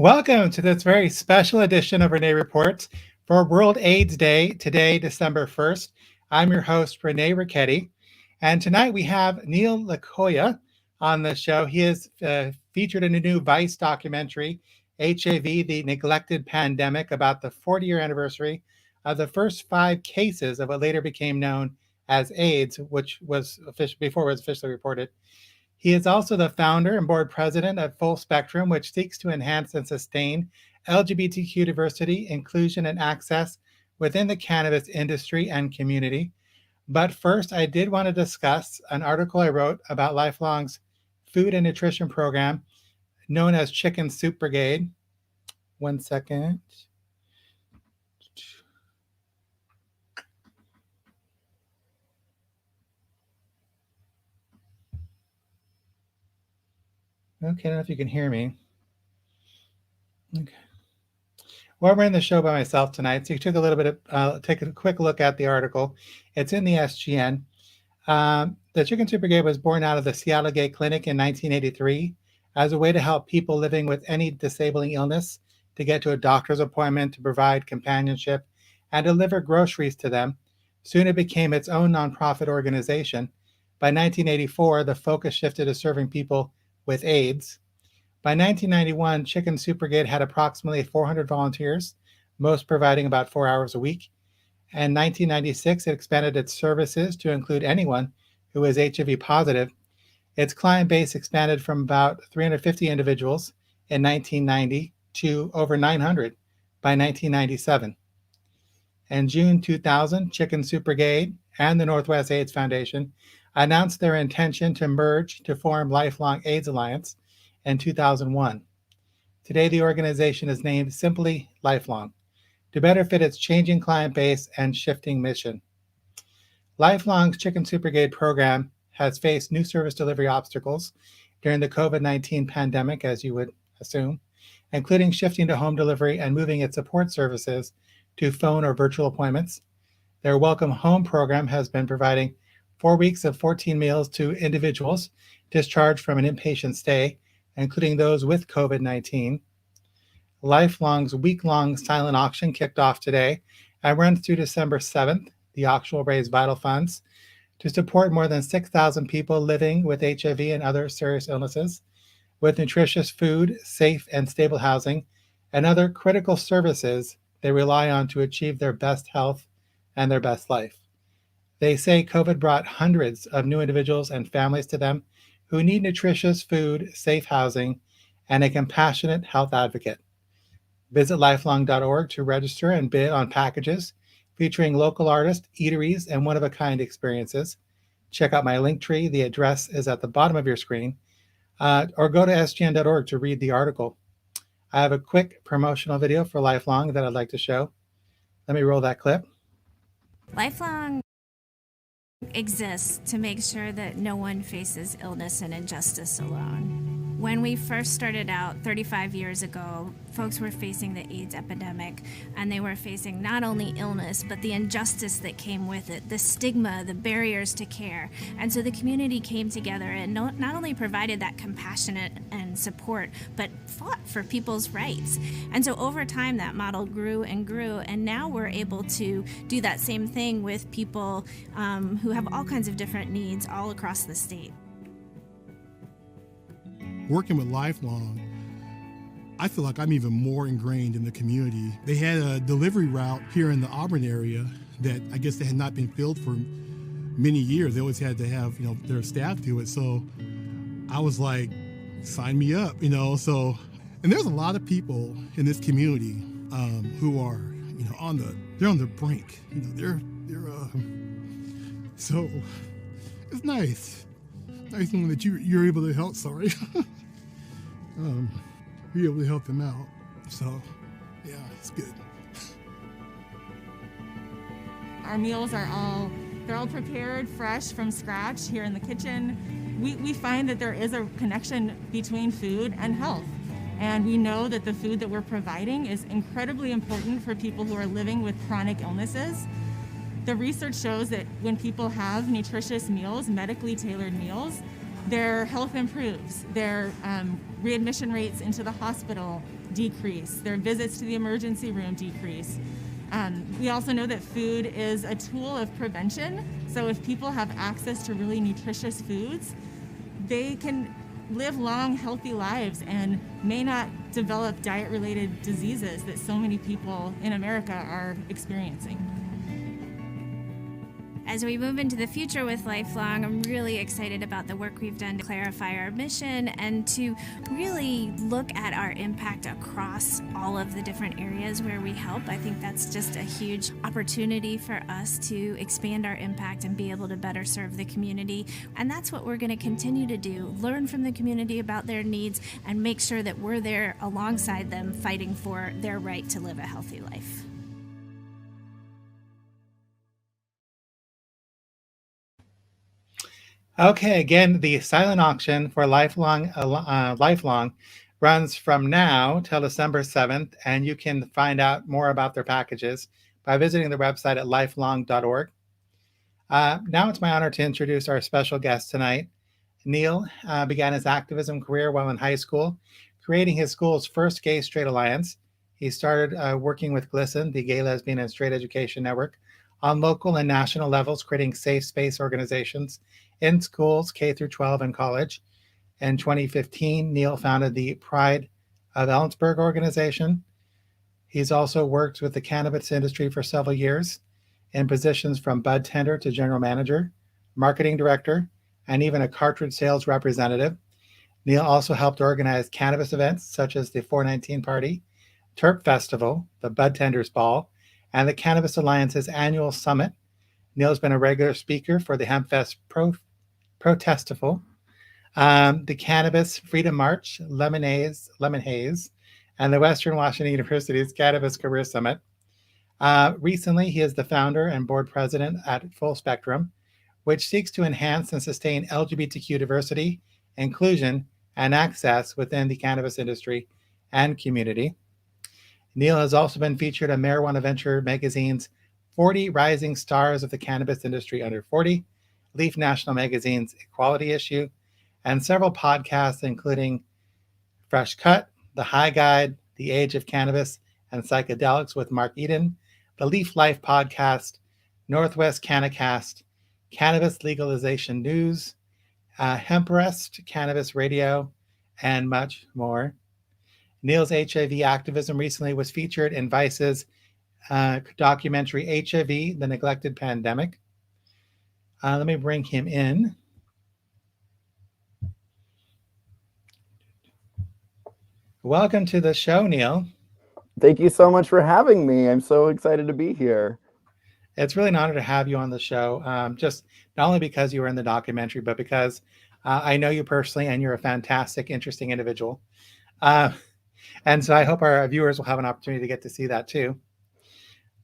Welcome to this very special edition of Renee Reports for World AIDS Day, today, December 1st. I'm your host, Renee Reports, and tonight we have Neil Lequia on the show. He is featured in a new Vice documentary, HIV, The Neglected Pandemic, about the 40-year anniversary of the first 5 cases of what later became known as AIDS, which was before it was officially reported. He is also the founder and board president of Full Spectrum, which seeks to enhance and sustain LGBTQ diversity, inclusion, and access within the cannabis industry and community. But first, I did want to discuss an article I wrote about Lifelong's food and nutrition program known as Chicken Soup Brigade. One second. Okay, I don't know if you can hear me. Okay. Well, we're in the show by myself tonight, so you took a little bit of take a quick look at the article. It's in the SGN. The Chicken Soup Brigade was born out of the Seattle Gay Clinic in 1983 as a way to help people living with any disabling illness to get to a doctor's appointment, to provide companionship, and deliver groceries to them. Soon it became its own nonprofit organization. By 1984, the focus shifted to serving people with AIDS. By 1991, Chicken Soup Brigade had approximately 400 volunteers, most providing about 4 hours a week. In 1996, it expanded its services to include anyone who is HIV positive. Its client base expanded from about 350 individuals in 1990 to over 900 by 1997. In June 2000, Chicken Soup Brigade and the Northwest AIDS Foundation announced their intention to merge to form Lifelong AIDS Alliance in 2001. Today, the organization is named simply Lifelong to better fit its changing client base and shifting mission. Lifelong's Chicken Soup Brigade program has faced new service delivery obstacles during the COVID-19 pandemic, as you would assume, including shifting to home delivery and moving its support services to phone or virtual appointments. Their Welcome Home program has been providing 4 weeks of 14 meals to individuals discharged from an inpatient stay, including those with COVID-19. Lifelong's week-long silent auction kicked off today and runs through December 7th. The auction will raise vital funds to support more than 6,000 people living with HIV and other serious illnesses, with nutritious food, safe and stable housing, and other critical services they rely on to achieve their best health and their best life. They say COVID brought hundreds of new individuals and families to them who need nutritious food, safe housing, and a compassionate health advocate. Visit lifelong.org to register and bid on packages featuring local artists, eateries, and one-of-a-kind experiences. Check out my link tree. The address is at the bottom of your screen. Or go to sgn.org to read the article. I have a quick promotional video for Lifelong that I'd like to show. Let me roll that clip. Lifelong exists to make sure that no one faces illness and injustice alone. When we first started out 35 years ago, folks were facing the AIDS epidemic, and they were facing not only illness, but the injustice that came with it, the stigma, the barriers to care. And so the community came together and not only provided that compassionate and support, but fought for people's rights. And so over time, that model grew and grew, and now we're able to do that same thing with people who have all kinds of different needs all across the state. Working with Lifelong, I feel like I'm even more ingrained in the community. They had a delivery route here in the Auburn area that I guess they had not been filled for many years. They always had to have, their staff do it. So I was like, sign me up, So, and there's a lot of people in this community who are, they're on the brink. So it's nice knowing that you're able to help. Sorry. Be able to help them out. So, yeah, it's good. Our meals are they're all prepared fresh from scratch here in the kitchen. We find that there is a connection between food and health. And we know that the food that we're providing is incredibly important for people who are living with chronic illnesses. The research shows that when people have nutritious meals, medically tailored meals, their health improves, their readmission rates into the hospital decrease. Their visits to the emergency room decrease. We also know that food is a tool of prevention. So if people have access to really nutritious foods, they can live long, healthy lives and may not develop diet-related diseases that so many people in America are experiencing. As we move into the future with Lifelong, I'm really excited about the work we've done to clarify our mission and to really look at our impact across all of the different areas where we help. I think that's just a huge opportunity for us to expand our impact and be able to better serve the community. And that's what we're going to continue to do, learn from the community about their needs and make sure that we're there alongside them fighting for their right to live a healthy life. Okay, again, the silent auction for Lifelong runs from now till December 7th, and you can find out more about their packages by visiting the website at lifelong.org. Now it's my honor to introduce our special guest tonight. Neil began his activism career while in high school, creating his school's first gay-straight alliance. He started working with GLSEN, the Gay, Lesbian, and Straight Education Network, on local and national levels, creating safe space organizations in schools, K through 12, and college. In 2015, Neil founded the Pride of Ellensburg organization. He's also worked with the cannabis industry for several years in positions from bud tender to general manager, marketing director, and even a cartridge sales representative. Neil also helped organize cannabis events such as the 419 Party, Terp Festival, the Bud Tenders Ball, and the Cannabis Alliance's annual summit. Neil's been a regular speaker for the HempFest Protestival, the Cannabis Freedom March, Lemon Haze, and the Western Washington University's Cannabis Career Summit. Recently, he is the founder and board president at Full Spectrum, which seeks to enhance and sustain LGBTQ diversity, inclusion, and access within the cannabis industry and community. Neil has also been featured on Marijuana Venture magazine's 40 Rising Stars of the Cannabis Industry Under 40, Leaf National Magazine's Equality issue, and several podcasts including Fresh Cut, The High Guide, The Age of Cannabis and Psychedelics with Mark Eden, the Leaf Life podcast, Northwest Cannacast, Cannabis Legalization News, Hemprest Cannabis Radio, and much more. Neil's HIV activism recently was featured in Vice's documentary HIV, The Neglected Pandemic. Let me bring him in. Welcome to the show, Neil. Thank you so much for having me. I'm so excited to be here. It's really an honor to have you on the show, just not only because you were in the documentary, but because I know you personally and you're a fantastic, interesting individual. And so I hope our viewers will have an opportunity to get to see that too.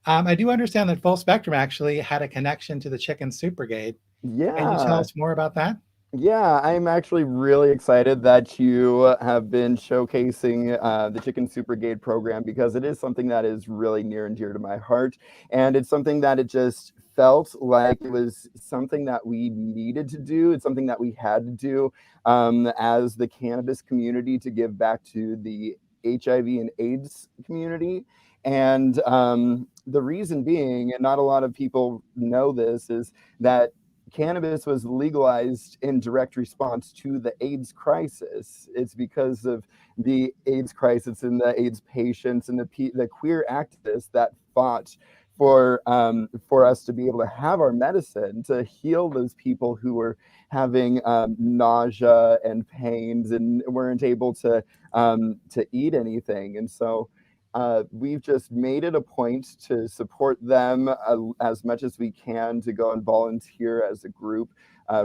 I do understand that Full Spectrum actually had a connection to the Chicken Soup Brigade. Yeah. Can you tell us more about that? Yeah, I'm actually really excited that you have been showcasing the Chicken Soup Brigade program, because it is something that is really near and dear to my heart. And it's something that it just felt like it was something that we needed to do. It's something that we had to do as the cannabis community, to give back to the HIV and AIDS community. And the reason being, and not a lot of people know this, is that cannabis was legalized in direct response to the AIDS crisis. It's because of the AIDS crisis and the AIDS patients and the queer activists that fought for us to be able to have our medicine to heal those people who were having nausea and pains and weren't able to eat anything. And so we've just made it a point to support them as much as we can, to go and volunteer as a group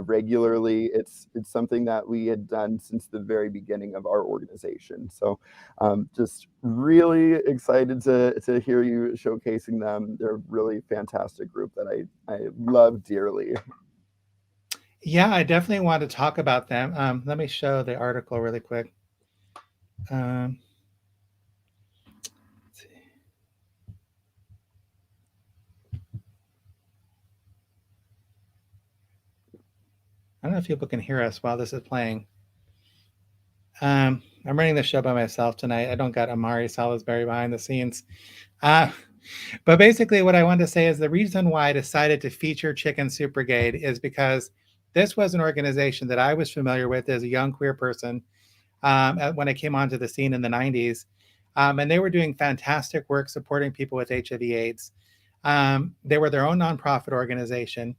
regularly. It's something that we had done since the very beginning of our organization. So just really excited to hear you showcasing them. They're a really fantastic group that I love dearly. Yeah, I definitely want to talk about them. Let me show the article really quick. I don't know if people can hear us while this is playing. I'm running the show by myself tonight. I don't got Amari Salisbury behind the scenes. Uh, but basically, what I wanted to say is the reason why I decided to feature Chicken Soup Brigade is because this was an organization that I was familiar with as a young queer person when I came onto the scene in the 90s. And they were doing fantastic work supporting people with HIV/AIDS. They were their own nonprofit organization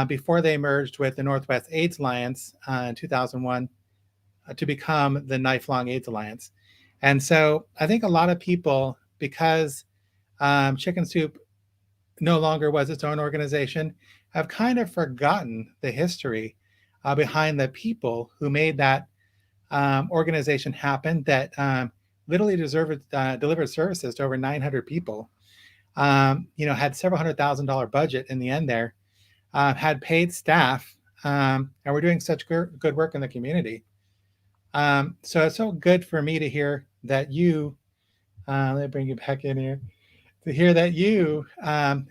before they merged with the Northwest AIDS Alliance in 2001 to become the Lifelong AIDS Alliance. And so I think a lot of people, because Chicken Soup no longer was its own organization, have kind of forgotten the history behind the people who made that organization happen, that literally delivered services to over 900 people. Had several $100,000 budget in the end there, had paid staff, and we're doing such good work in the community. So it's so good for me to hear that you, let me bring you back in here, to hear that you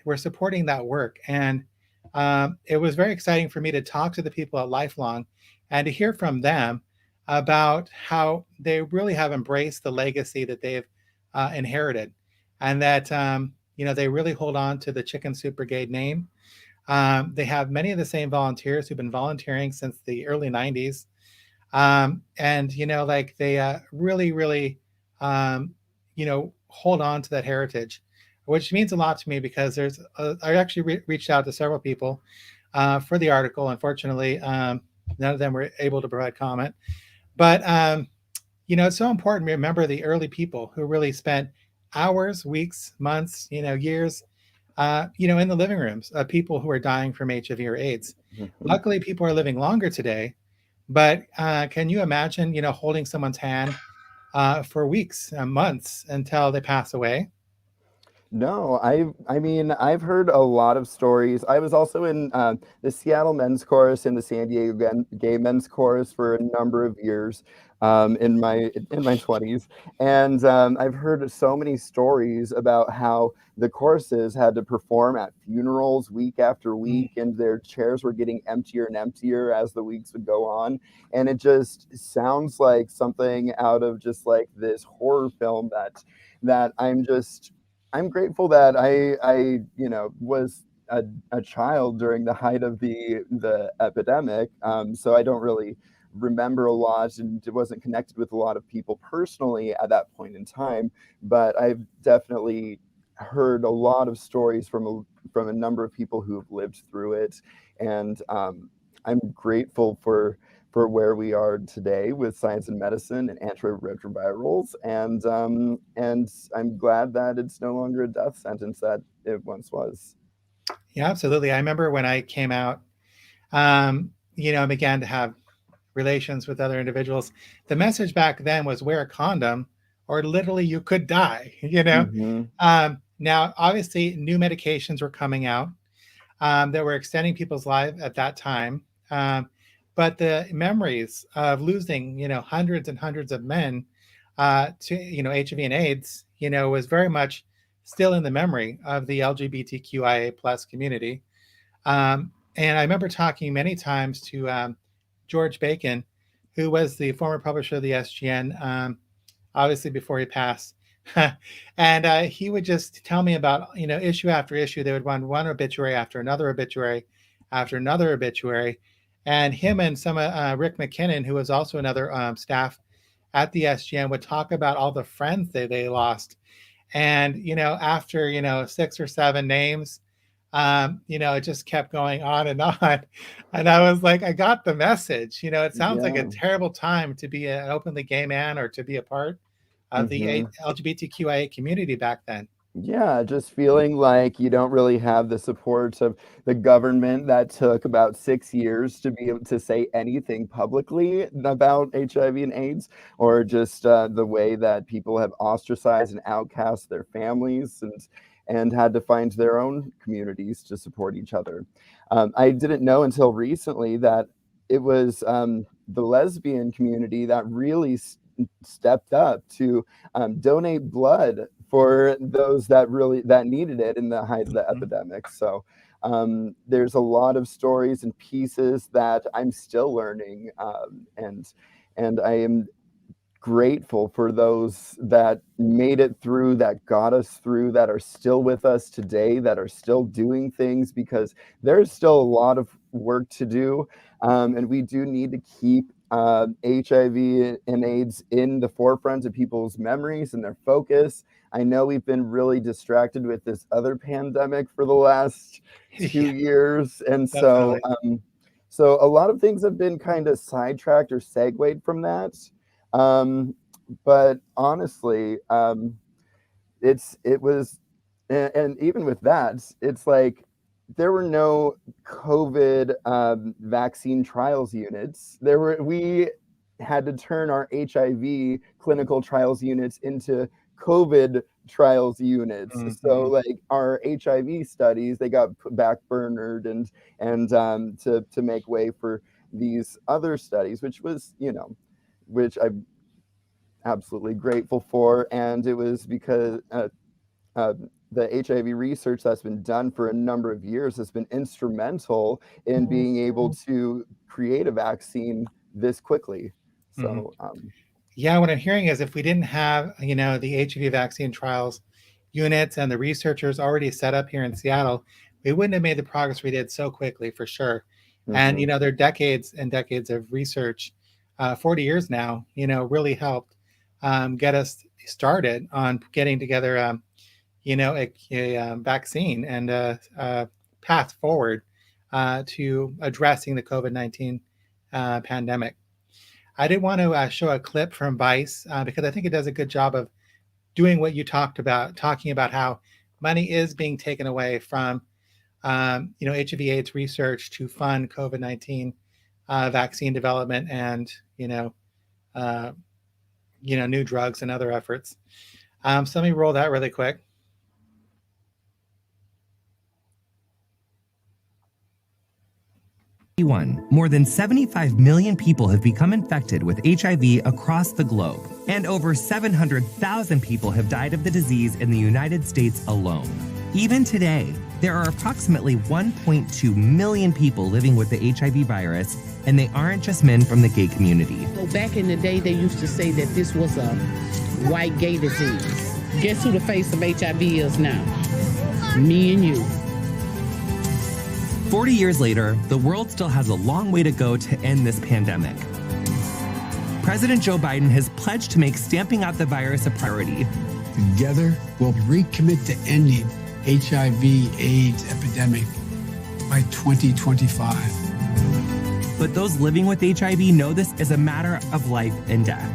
were supporting that work. And it was very exciting for me to talk to the people at Lifelong and to hear from them about how they really have embraced the legacy that they've inherited, and that they really hold on to the Chicken Soup Brigade name. They have many of the same volunteers who've been volunteering since the early 90s. And they really, really, hold on to that heritage, which means a lot to me because I actually reached out to several people for the article. Unfortunately, none of them were able to provide comment. But it's so important to remember the early people who really spent hours, weeks, months, years, in the living rooms of people who are dying from HIV or AIDS. Mm-hmm. Luckily, people are living longer today. But can you imagine, holding someone's hand for weeks, months until they pass away? No, I've heard a lot of stories. I was also in the Seattle men's chorus and the San Diego gay men's chorus for a number of years in my 20s, and I've heard so many stories about how the choruses had to perform at funerals week after week, and their chairs were getting emptier and emptier as the weeks would go on, and it just sounds like something out of just like this horror film that I'm grateful that I was a child during the height of the epidemic. So I don't really remember a lot, and it wasn't connected with a lot of people personally at that point in time. But I've definitely heard a lot of stories from a number of people who have lived through it, and I'm grateful for where we are today with science and medicine and antiretrovirals, and I'm glad that it's no longer a death sentence that it once was. Yeah, absolutely. I remember when I came out, began to have relations with other individuals. The message back then was wear a condom or literally you could die. Hmm. Now, obviously, new medications were coming out that were extending people's lives at that time. But the memories of losing, hundreds and hundreds of men to, HIV and AIDS, was very much still in the memory of the LGBTQIA plus community. And I remember talking many times to George Bacon, who was the former publisher of the SGN, obviously before he passed. And he would just tell me about, issue after issue. They would run one obituary after another obituary after another obituary. And him and some Rick McKinnon, who was also another staff at the SGN, would talk about all the friends they lost. And, after, 6 or 7 names, it just kept going on and on. And I was like, I got the message. It sounds like a Yeah. terrible time to be an openly gay man or to be a part of the Hmm. LGBTQIA community back then. Yeah, just feeling like you don't really have the support of the government that took about 6 years to be able to say anything publicly about HIV and AIDS, or just the way that people have ostracized and outcast their families and had to find their own communities to support each other. I didn't know until recently that it was the lesbian community that really stepped up to donate blood for those that needed it in the height of the epidemic. So there's a lot of stories and pieces that I'm still learning, and I am grateful for those that made it through, that got us through, that are still with us today, that are still doing things, because there's still a lot of work to do. And we do need to keep HIV and AIDS in the forefront of people's memories and their focus. I know we've been really distracted with this other pandemic for the last 2 Yeah, years. And definitely. so a lot of things have been kind of sidetracked or segued from that. But honestly, it was, and even with that, it's like there were no COVID vaccine trials units. We had to turn our HIV clinical trials units into COVID trials units. So Mhm. like our HIV studies, they got back burnered and to make way for these other studies, which was, which I'm absolutely grateful for. And it was because uh, the HIV research that's been done for a number of years has been instrumental in being able to create a vaccine this quickly. Mhm. So, Yeah, what I'm hearing is if we didn't have, the HIV vaccine trials units and the researchers already set up here in Seattle, we wouldn't have made the progress we did so quickly, for sure. And, mhm, there are decades and decades of research, 40 years now, really helped get us started on getting together, a vaccine and a path forward to addressing the COVID-19 pandemic. I did want to show a clip from Vice because I think it does a good job of doing what you talked about, talking about how money is being taken away from HIV/AIDS research to fund COVID-19 vaccine development and uh, new drugs and other efforts. So let me roll that really quick. More than 75 million people have become infected with HIV across the globe, and over 700,000 people have died of the disease in the United States alone. Even today, there are approximately 1.2 million people living with the HIV virus, and they aren't just men from the gay community. Well, back in the day, they used to say that this was a white gay disease. Guess who the face of HIV is now? Me and you. 40 years later, the world still has a long way to go to end this pandemic. President Joe Biden has pledged to make stamping out the virus a priority. Together, we'll recommit to ending HIV/AIDS epidemic by 2025. But those living with HIV know this is a matter of life and death.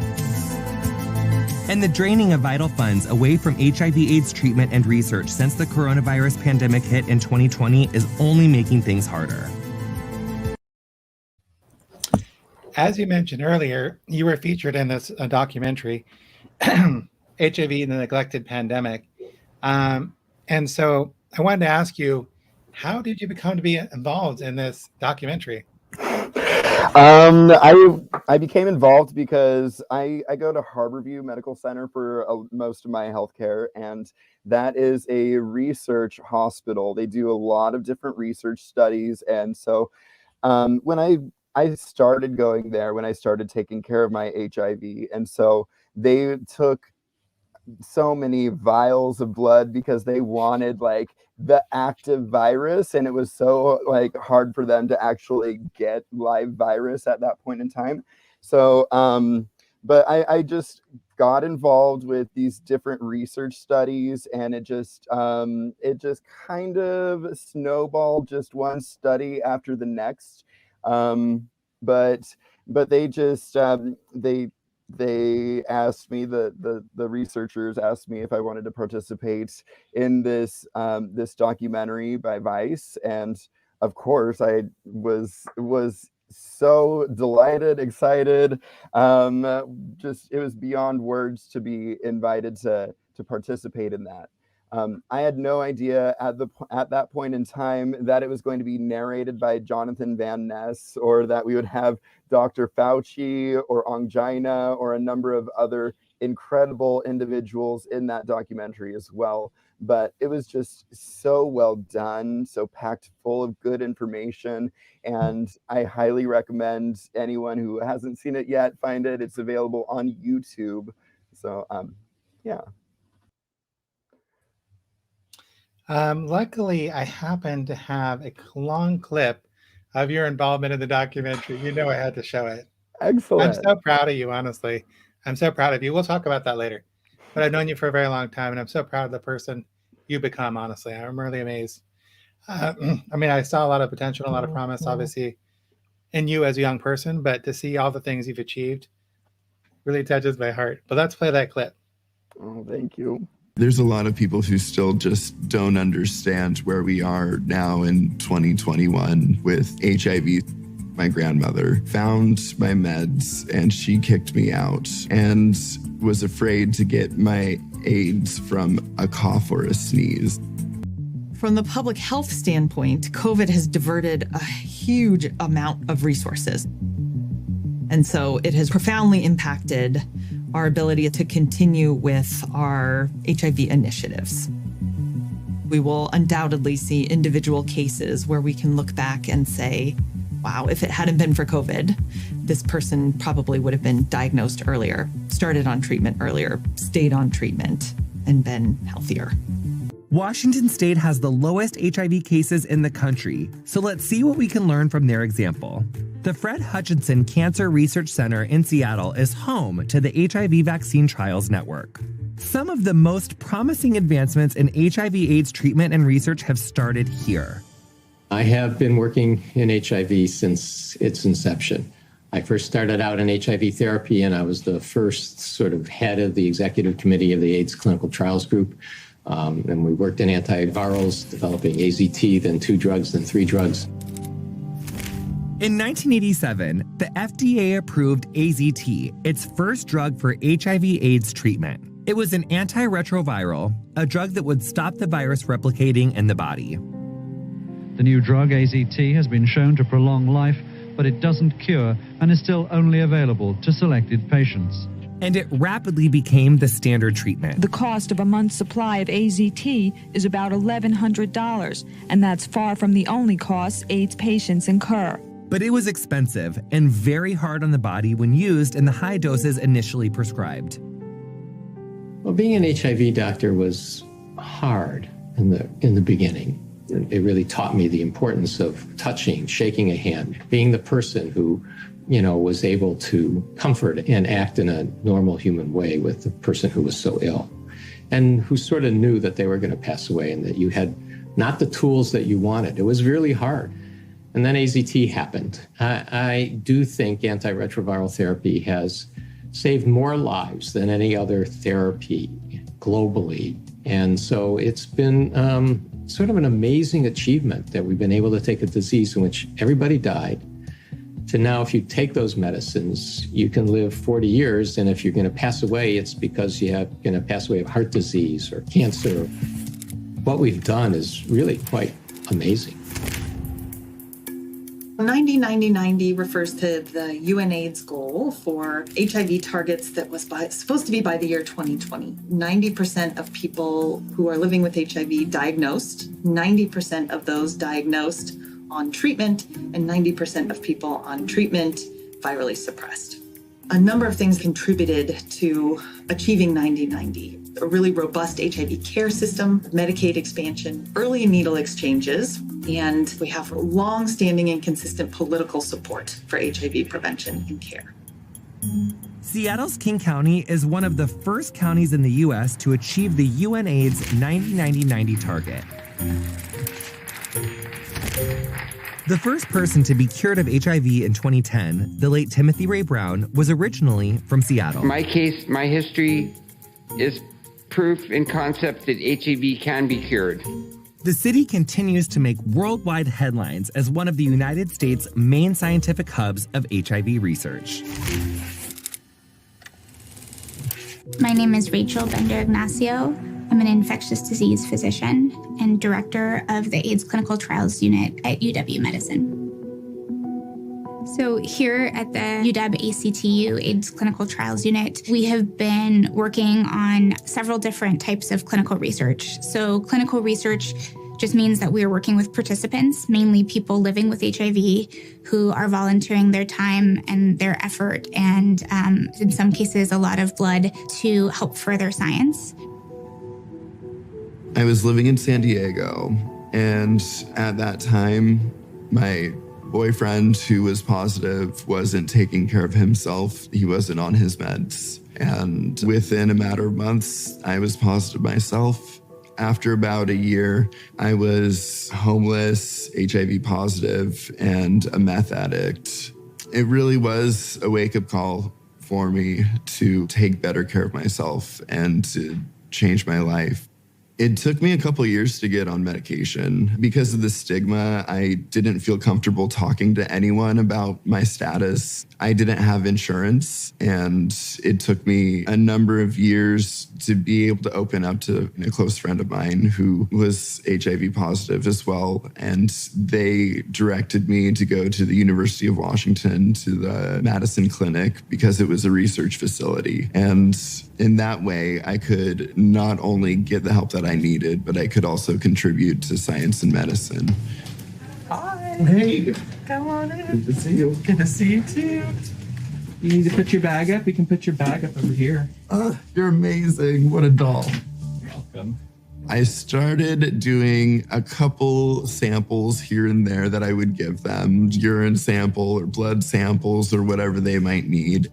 And the draining of vital funds away from HIV/AIDS treatment and research since the coronavirus pandemic hit in 2020 is only making things harder. As you mentioned earlier, you were featured in this documentary, HIV and the Neglected Pandemic. And so I wanted to ask you, how did you become to be involved in this documentary? I became involved because I go to Harborview Medical Center for most of my healthcare, and that is a research hospital. They do a lot of different research studies, and so when I started going there, when I started taking care of my HIV, and so they took so many vials of blood because they wanted like the active virus, and it was so like hard for them to actually get live virus at that point in time. So but I just got involved with these different research studies, and it just kind of snowballed, just one study after the next. But they just they asked me, the researchers asked me if I wanted to participate in this documentary by Vice, and of course I was so delighted, excited. Just it was beyond words to be invited to participate in that. I had no idea at that point in time that it was going to be narrated by Jonathan Van Ness, or that we would have Dr. Fauci or Ongina or a number of other incredible individuals in that documentary as well. But it was just so well done, so packed full of good information. And I highly recommend anyone who hasn't seen it yet find it. It's available on YouTube. So, yeah. Luckily, I happen to have a long clip of your involvement in the documentary. You know I had to show it. Excellent. I'm so proud of you, honestly. I'm so proud of you. We'll talk about that later. But I've known you for a very long time, and I'm so proud of the person you become, honestly. I'm really amazed. I mean, I saw a lot of potential, a lot of promise, obviously, in you as a young person, but to see all the things you've achieved really touches my heart. But let's play that clip. Oh, thank you. There's a lot of people who still just don't understand where we are now in 2021 with HIV. My grandmother found my meds and she kicked me out and was afraid to get my AIDS from a cough or a sneeze. From the public health standpoint, COVID has diverted a huge amount of resources. And so it has profoundly impacted our ability to continue with our HIV initiatives. We will undoubtedly see individual cases where we can look back and say, wow, if it hadn't been for COVID, this person probably would have been diagnosed earlier, started on treatment earlier, stayed on treatment, and been healthier. Washington State has the lowest HIV cases in the country, so let's see what we can learn from their example. The Fred Hutchinson Cancer Research Center in Seattle is home to the HIV Vaccine Trials Network. Some of the most promising advancements in HIV/AIDS treatment and research have started here. I have been working in HIV since its inception. I first started out in HIV therapy, and I was the first sort of head of the executive committee of the AIDS Clinical Trials Group. And we worked in antivirals, developing AZT, then 2 drugs, then 3 drugs. In 1987, the FDA approved AZT, its first drug for HIV/AIDS treatment. It was an antiretroviral, a drug that would stop the virus replicating in the body. The new drug, AZT, has been shown to prolong life, but it doesn't cure and is still only available to selected patients. And it rapidly became the standard treatment. The cost of a month's supply of AZT is about $1,100, and that's far from the only costs AIDS patients incur. But it was expensive and very hard on the body when used in the high doses initially prescribed. Well, being an HIV doctor was hard in the beginning. It really taught me the importance of touching, shaking a hand, being the person who, was able to comfort and act in a normal human way with the person who was so ill and who sort of knew that they were going to pass away and that you had not the tools that you wanted. It was really hard. And then AZT happened. I do think antiretroviral therapy has saved more lives than any other therapy globally. And so it's been sort of an amazing achievement that we've been able to take a disease in which everybody died to now, if you take those medicines, you can live 40 years. And if you're going to pass away, it's because you're going to pass away of heart disease or cancer. What we've done is really quite amazing. 90-90-90 refers to the UNAIDS goal for HIV targets that was supposed to be by the year 2020. 90% of people who are living with HIV diagnosed, 90% of those diagnosed on treatment, and 90% of people on treatment virally suppressed. A number of things contributed to achieving 90-90. A really robust HIV care system, Medicaid expansion, early needle exchanges, and we have long-standing and consistent political support for HIV prevention and care. Seattle's King County is one of the first counties in the U.S. to achieve the UNAIDS 90-90-90 target. The first person to be cured of HIV in 2010, the late Timothy Ray Brown, was originally from Seattle. My history is proof in concept that HIV can be cured. The city continues to make worldwide headlines as one of the United States' main scientific hubs of HIV research. My name is Rachel Bender Ignacio. I'm I'm an infectious disease physician and director of the AIDS Clinical Trials Unit at UW-Medicine. So here at the UW-ACTU AIDS Clinical Trials Unit, we have been working on several different types of clinical research. So clinical research just means that we are working with participants, mainly people living with HIV, who are volunteering their time and their effort and, in some cases, a lot of blood to help further science. I was living in San Diego, and at that time, my boyfriend who was positive wasn't taking care of himself. He wasn't on his meds. And within a matter of months, I was positive myself. After about a year, I was homeless, HIV positive, and a meth addict. It really was a wake-up call for me to take better care of myself and to change my life. It took me a couple years to get on medication. Because of the stigma, I didn't feel comfortable talking to anyone about my status. I didn't have insurance, and it took me a number of years to be able to open up to a close friend of mine who was HIV positive as well. And they directed me to go to the University of Washington to the Madison Clinic because it was a research facility. And in that way, I could not only get the help that I needed, but I could also contribute to science and medicine. Hi. Hey. Come on in. Good to see you. Good to see you too. You need to put your bag up? You can put your bag up over here. You're amazing. What a doll. You're welcome. I started doing a couple samples here and there that I would give them, urine sample or blood samples or whatever they might need.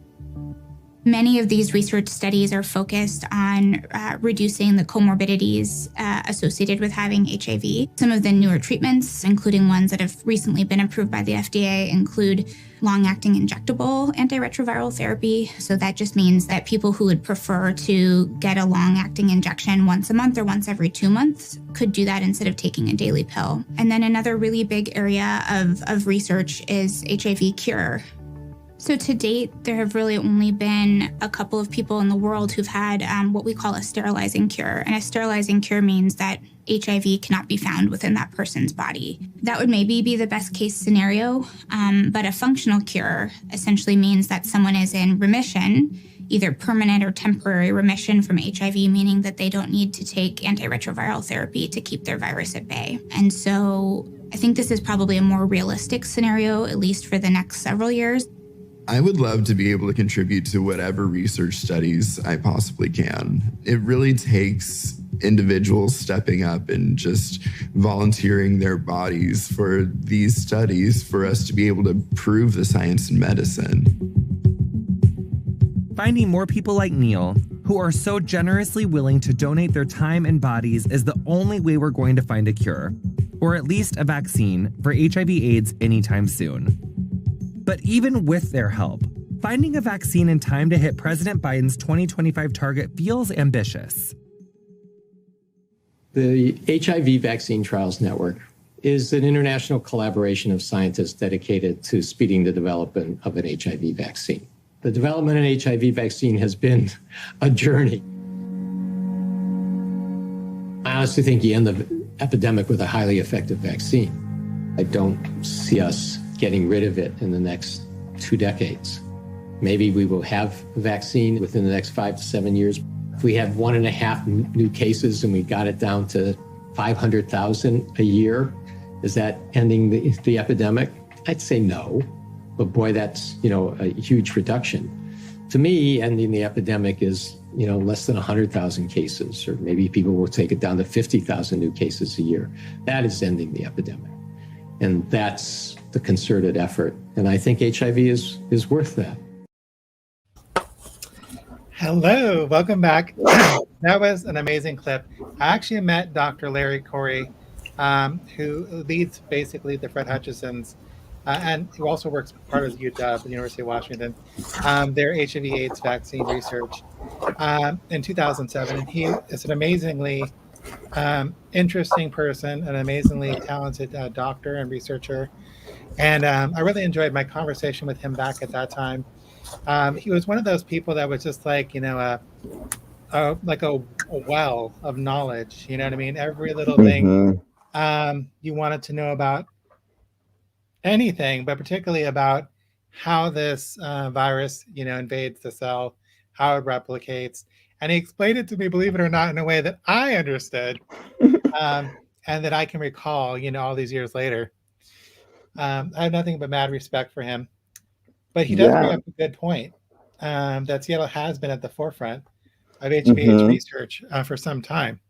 Many of these research studies are focused on reducing the comorbidities associated with having HIV. Some of the newer treatments, including ones that have recently been approved by the FDA, include long-acting injectable antiretroviral therapy. So that just means that people who would prefer to get a long-acting injection once a month or once every 2 months could do that instead of taking a daily pill. And then another really big area of research is HIV Cure. So to date, there have really only been a couple of people in the world who've had what we call a sterilizing cure. And a sterilizing cure means that HIV cannot be found within that person's body. That would maybe be the best case scenario, but a functional cure essentially means that someone is in remission, either permanent or temporary remission from HIV, meaning that they don't need to take antiretroviral therapy to keep their virus at bay. And so I think this is probably a more realistic scenario, at least for the next several years. I would love to be able to contribute to whatever research studies I possibly can. It really takes individuals stepping up and just volunteering their bodies for these studies for us to be able to prove the science in medicine. Finding more people like Neil, who are so generously willing to donate their time and bodies, is the only way we're going to find a cure, or at least a vaccine for HIV/AIDS anytime soon. But even with their help, finding a vaccine in time to hit President Biden's 2025 target feels ambitious. The HIV Vaccine Trials Network is an international collaboration of scientists dedicated to speeding the development of an HIV vaccine. The development of an HIV vaccine has been a journey. I honestly think you end the epidemic with a highly effective vaccine. I don't see us getting rid of it in the next 2 decades. Maybe we will have a vaccine within the next 5 to 7 years. If we have 1.5 new cases and we got it down to 500,000 a year, is that ending the epidemic? I'd say no, but boy, that's, a huge reduction. To me, ending the epidemic is, less than 100,000 cases, or maybe people will take it down to 50,000 new cases a year. That is ending the epidemic. And that's the concerted effort. And I think HIV is worth that. Hello, welcome back. That was an amazing clip. I actually met Dr. Larry Corey, who leads basically the Fred Hutchinson's, and who also works part of UW, the University of Washington, their HIV/AIDS vaccine research in 2007. And he is an amazingly interesting person, an amazingly talented doctor and researcher. And I really enjoyed my conversation with him back at that time. He was one of those people that was just like, like a well of knowledge. You know what I mean? Every little thing you wanted to know about anything, but particularly about how this virus, invades the cell, how it replicates. And he explained it to me, believe it or not, in a way that I understood and that I can recall, all these years later. I have nothing but mad respect for him. But he does bring Yeah. up a good point that Seattle has been at the forefront of HIV/AIDS Mm-hmm. research for some time.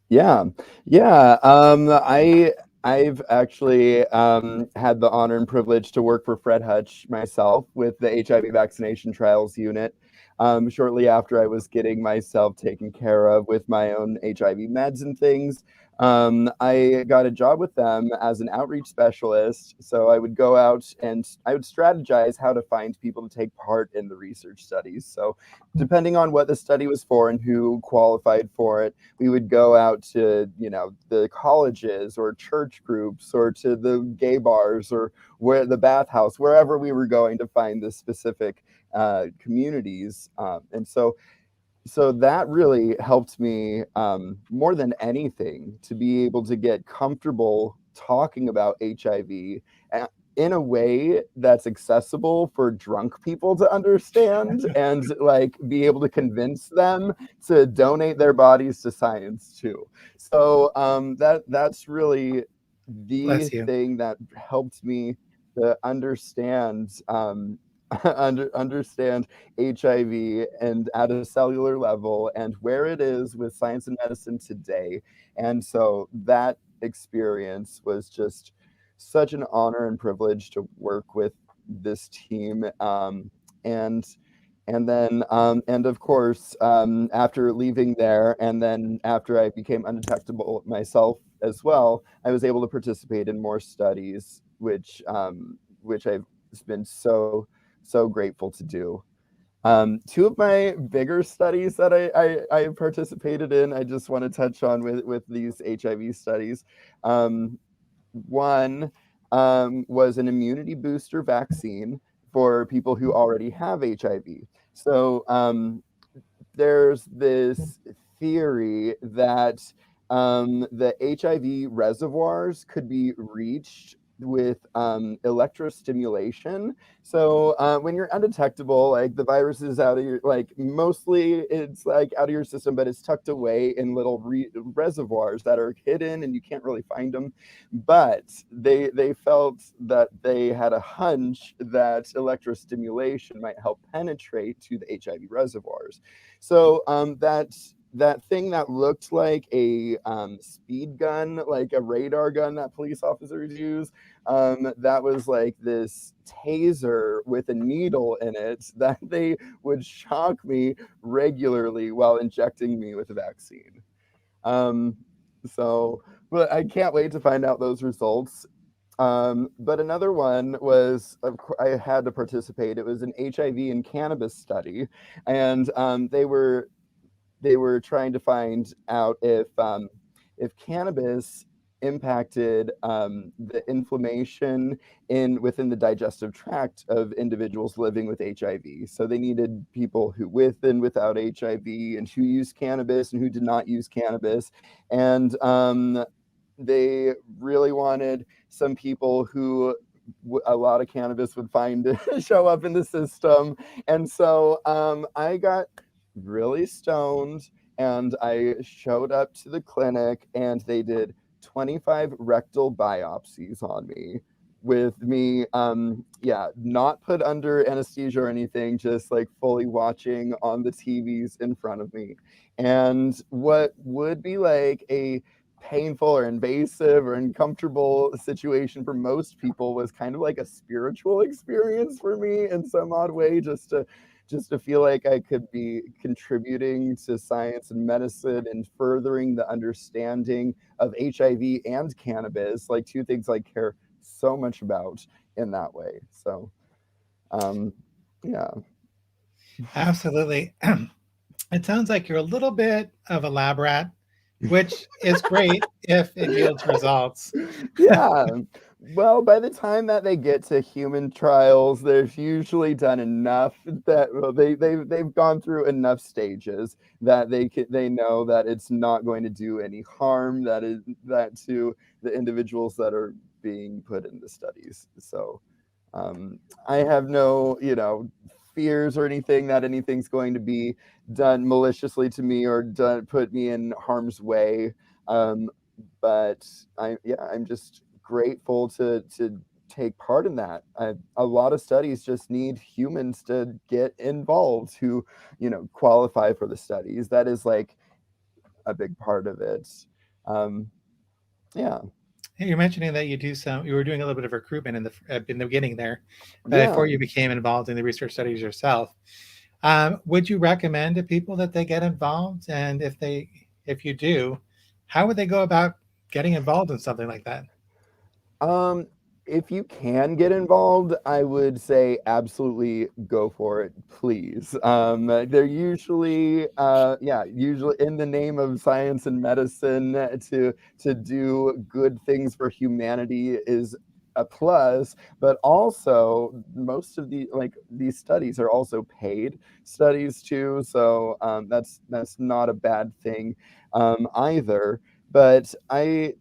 Yeah, yeah. I've actually had the honor and privilege to work for Fred Hutch myself with the HIV vaccination trials unit. Shortly after I was getting myself taken care of with my own HIV meds and things, I got a job with them as an outreach specialist. So I would go out and I would strategize how to find people to take part in the research studies. So depending on what the study was for and who qualified for it, we would go out to, the colleges or church groups or to the gay bars or where the bathhouse, wherever we were going to find the specific communities. And so that really helped me more than anything to be able to get comfortable talking about HIV in a way that's accessible for drunk people to understand and like be able to convince them to donate their bodies to science too. So that's really the thing that helped me to understand understand HIV and at a cellular level and where it is with science and medicine today. And so that experience was just such an honor and privilege to work with this team. And then and of course after leaving there and then after I became undetectable myself as well, I was able to participate in more studies, which I've been so grateful to do. Two of my bigger studies that I participated in, I just want to touch on with these HIV studies. One was an immunity booster vaccine for people who already have HIV. So there's this theory that the HIV reservoirs could be reached with electrostimulation. So when you're undetectable, like the virus is out of your, like mostly it's like out of your system, but it's tucked away in little reservoirs that are hidden and you can't really find them. But they felt that they had a hunch that electrostimulation might help penetrate to the HIV reservoirs. So that thing that looked like a speed gun, like a radar gun that police officers use, that was like this taser with a needle in it that they would shock me regularly while injecting me with a vaccine. But I can't wait to find out those results. But another one was, I had to participate. It was an HIV and cannabis study, and they were trying to find out if cannabis impacted the inflammation within the digestive tract of individuals living with HIV. So they needed people who with and without HIV and who used cannabis and who did not use cannabis. And they really wanted some people who a lot of cannabis would find to show up in the system. And so I got really stoned and I showed up to the clinic and they did 25 rectal biopsies on me with me not put under anesthesia or anything, just like fully watching on the TVs in front of me. And what would be like a painful or invasive or uncomfortable situation for most people was kind of like a spiritual experience for me in some odd way, just to feel like I could be contributing to science and medicine and furthering the understanding of HIV and cannabis, like two things I care so much about in that way. So, yeah. Absolutely. It sounds like you're a little bit of a lab rat, which is great if it yields results. Yeah. Well, by the time that they get to human trials, there's usually done enough that they've gone through enough stages that they know that it's not going to do any harm that to the individuals that are being put in the studies. So I have no, fears or anything that anything's going to be done maliciously to me or put me in harm's way. Um, but I'm just grateful to take part in that. A lot of studies just need humans to get involved who, qualify for the studies. That is like a big part of it. Um, yeah. Hey, you're mentioning that you were doing a little bit of recruitment in the beginning there, Yeah. before you became involved in the research studies yourself. Would you recommend to people that they get involved? And if you do, how would they go about getting involved in something like that? Um, if you can get involved, I would say absolutely go for it, please. They're usually, usually in the name of science and medicine to do good things for humanity is a plus, but also most of these studies are also paid studies too, so that's not a bad thing either. But I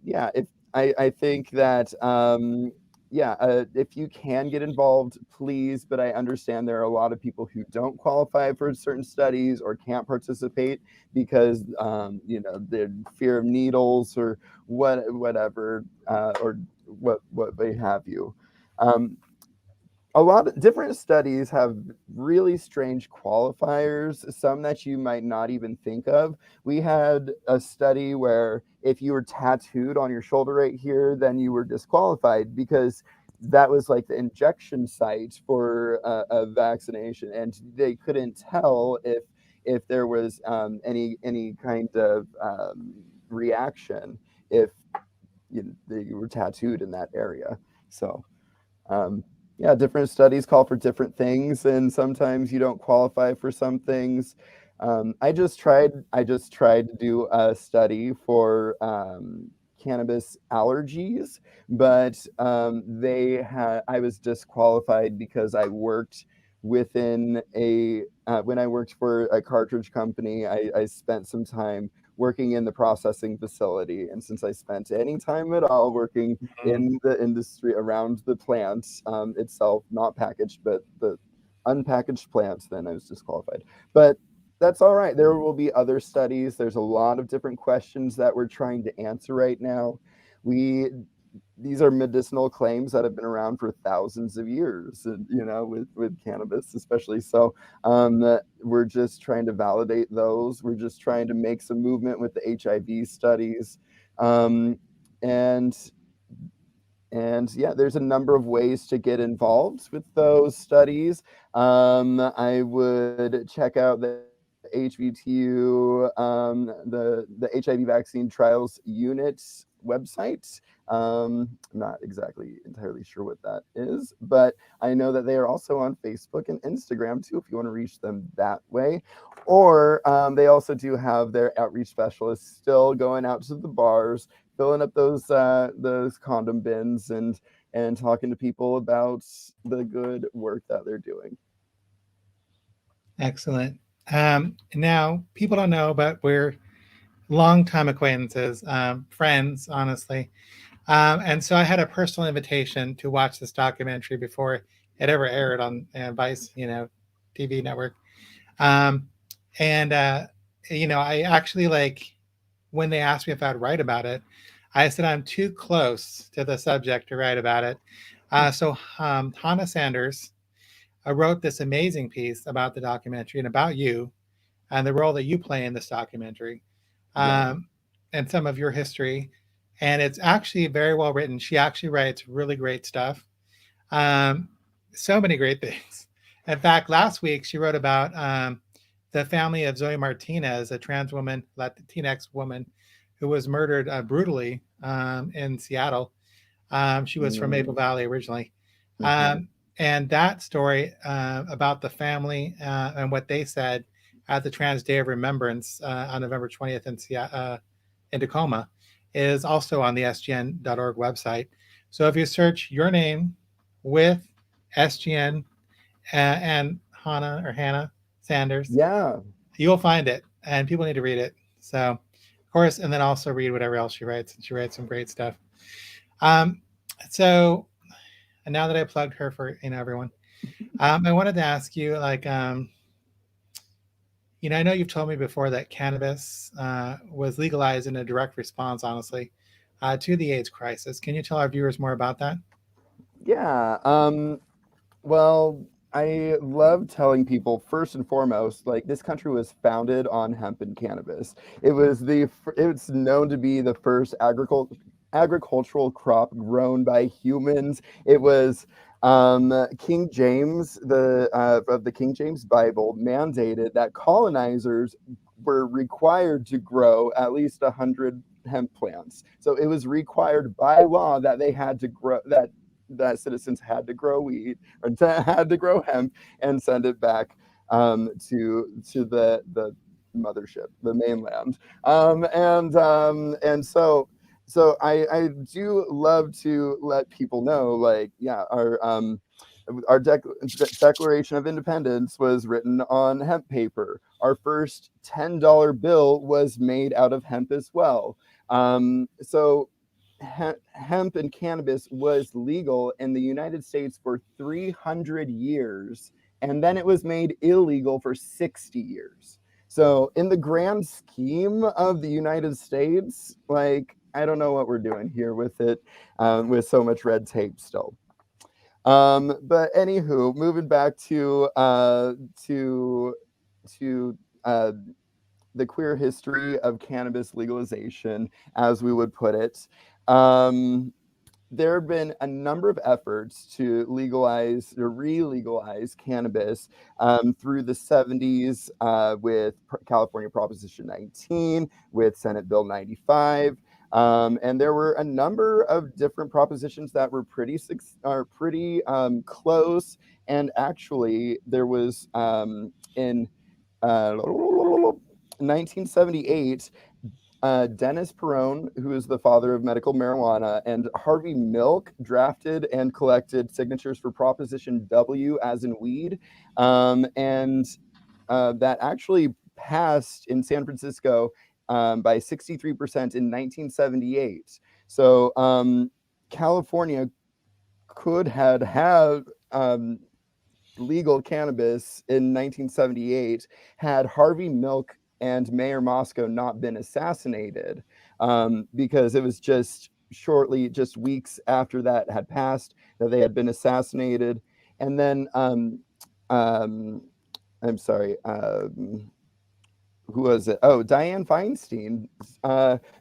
think that if you can get involved, please. But I understand there are a lot of people who don't qualify for certain studies or can't participate because the fear of needles or whatever or what they have you. A lot of different studies have really strange qualifiers, some that you might not even think of. We had a study where if you were tattooed on your shoulder right here, then you were disqualified because that was like the injection site for a vaccination, and they couldn't tell if there was any kind of reaction if you were tattooed in that area. So. Different studies call for different things, and sometimes you don't qualify for some things. I just tried to do a study for cannabis allergies, but I was disqualified because I worked within when I worked for a cartridge company, I spent some time working in the processing facility. And since I spent any time at all working in the industry around the plant itself, not packaged, but the unpackaged plants, then I was disqualified. But that's all right. There will be other studies. There's a lot of different questions that we're trying to answer right now. These are medicinal claims that have been around for thousands of years, with cannabis especially. So we're just trying to validate those. We're just trying to make some movement with the HIV studies. And there's a number of ways to get involved with those studies. I would check out the HVTU, the HIV vaccine trials unit website. I'm not exactly entirely sure what that is, but I know that they are also on Facebook and Instagram too, if you want to reach them that way. Or they also do have their outreach specialists still going out to the bars, filling up those condom bins and talking to people about the good work that they're doing. Excellent. Now, people don't know, but we're longtime acquaintances, friends, honestly. And so I had a personal invitation to watch this documentary before it ever aired on Vice, TV network. I actually when they asked me if I'd write about it, I said I'm too close to the subject to write about it. So Hannah Sanders wrote this amazing piece about the documentary and about you and the role that you play in this documentary, and some of your history. And it's actually very well written. She actually writes really great stuff. So many great things. In fact, last week she wrote about the family of Zoe Martinez, a trans woman, Latinx woman, who was murdered brutally in Seattle. She was from Maple Valley originally. And that story about the family and what they said at the Trans Day of Remembrance on November 20th in Tacoma is also on the sgn.org website. So if you search your name with SGN and Hannah Sanders, Yeah, you'll find it, and people need to read it. So, of course, and then also read whatever else she writes. And she writes some great stuff. So, and now that I plugged her for everyone, I wanted to ask you, like, I know you've told me before that cannabis was legalized in a direct response, honestly, to the AIDS crisis. Can you tell our viewers more about that? yeah. Well, I love telling people first and foremost, like this country was founded on hemp and cannabis. It's known to be the first agricultural crop grown by humans. It was King James, of the King James Bible, mandated that colonizers were required to grow at least 100 hemp plants. So it was required by law that they had to grow that citizens had to grow weed or had to grow hemp and send it back to the mothership, the mainland. And so I do love to let people know, like, yeah, our Declaration of Independence was written on hemp paper. Our first $10 bill was made out of hemp as well. So hemp and cannabis was legal in the United States for 300 years, and then it was made illegal for 60 years. So in the grand scheme of the United States, like, I don't know what we're doing here with it, with so much red tape still. But anywho, moving back to the queer history of cannabis legalization, as we would put it. There have been a number of efforts to legalize or re-legalize cannabis through the 70s with California Proposition 19, with Senate Bill 95. And there were a number of different propositions that were pretty close. And actually, there was in 1978, Dennis Perrone, who is the father of medical marijuana, and Harvey Milk drafted and collected signatures for Proposition W, as in weed, and that actually passed in San Francisco by 63% in 1978. So California could have legal cannabis in 1978 had Harvey Milk and Mayor Moscow not been assassinated, because it was just weeks after that had passed that they had been assassinated. And then I'm sorry, who was it? Oh, Dianne Feinstein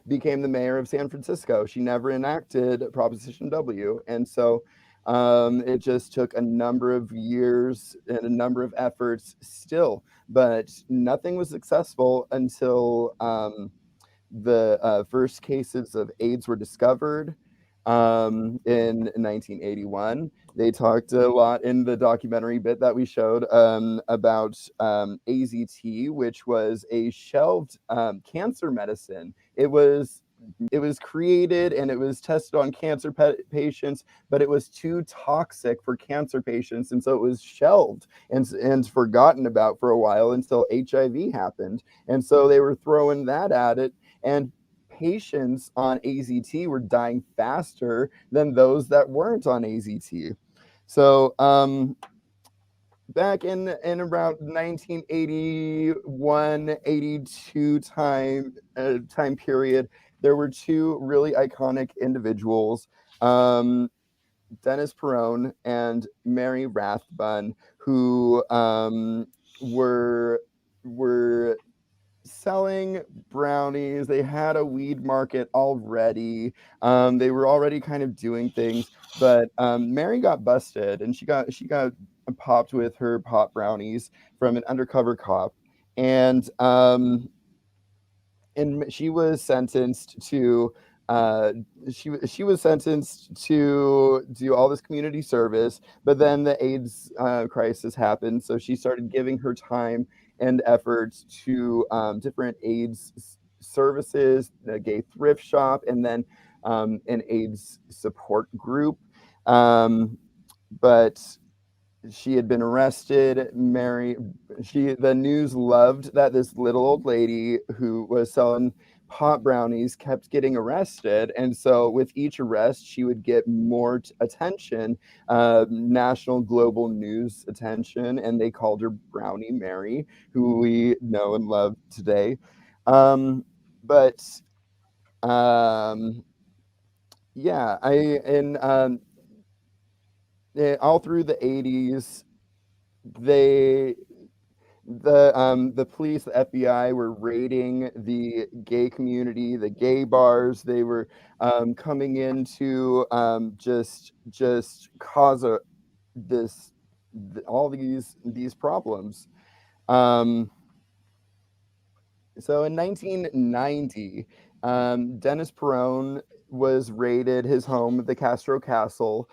became the mayor of San Francisco. She never enacted Proposition W, and so it just took a number of years and a number of efforts still, but nothing was successful until the first cases of AIDS were discovered in 1981. They talked a lot in the documentary bit that we showed about AZT, which was a shelved cancer medicine. It was created and it was tested on cancer patients, but it was too toxic for cancer patients, and so it was shelved and forgotten about for a while until HIV happened. And so they were throwing that at it, and patients on AZT were dying faster than those that weren't on AZT. So back in around 1981-82 time period, there were two really iconic individuals, Dennis Perrone and Mary Rathbun, who were selling brownies. They had a weed market already. They were already kind of doing things, but Mary got busted, and she got popped with her pot brownies from an undercover cop, and she was sentenced to she was sentenced to do all this community service, but then the AIDS crisis happened, so she started giving her time and efforts to different AIDS services, the gay thrift shop, and then an AIDS support group. But she had been arrested. The news loved that this little old lady who was selling pot brownies kept getting arrested, and so with each arrest she would get more attention, national global news attention, and they called her Brownie Mary, who we know and love today. But yeah, all through the 80s, the police, the FBI were raiding the gay community, the gay bars. They were coming in to just cause all these problems. So in 1990, Dennis Perrone was raided his home at the Castro Castle,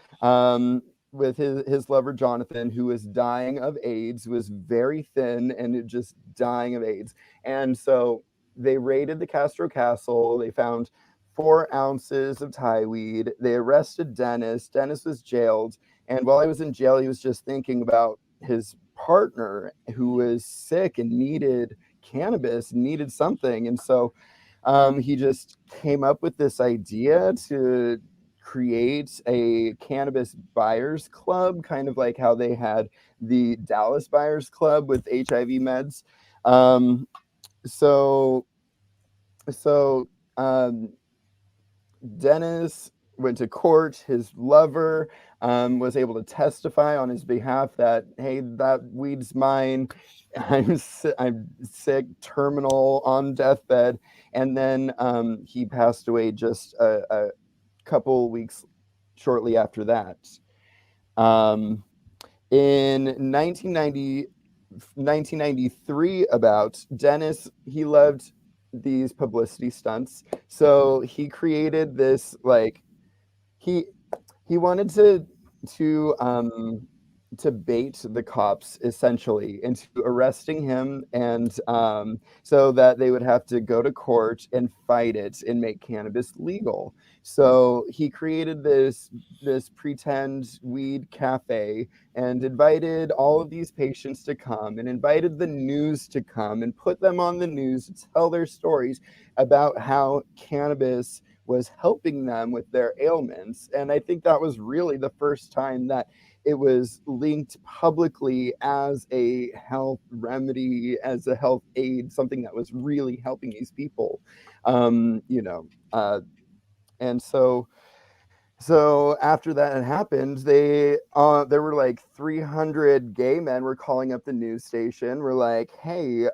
with his lover Jonathan, who was dying of AIDS, was very thin and just dying of AIDS. And so they raided the Castro Castle. They found 4 ounces of Thai weed. They arrested Dennis. Dennis was jailed. And while he was in jail, he was just thinking about his partner who was sick and needed cannabis, needed something. And so he just came up with this idea to create a cannabis buyers club, kind of like how they had the Dallas Buyers Club with HIV meds. Dennis went to court. His lover was able to testify on his behalf that, hey, that weed's mine. I'm sick, terminal, on deathbed. And then he passed away just a couple weeks shortly after that. In 1993, about Dennis, he loved these publicity stunts, so he created this, like, he wanted to bait the cops essentially into arresting him, and so that they would have to go to court and fight it and make cannabis legal. So he created this pretend weed cafe and invited all of these patients to come, and invited the news to come and put them on the news to tell their stories about how cannabis was helping them with their ailments. And I think that was really the first time that it was linked publicly as a health remedy, as a health aid, something that was really helping these people. And so after that had happened, there were like 300 gay men were calling up the news station. We're like, hey,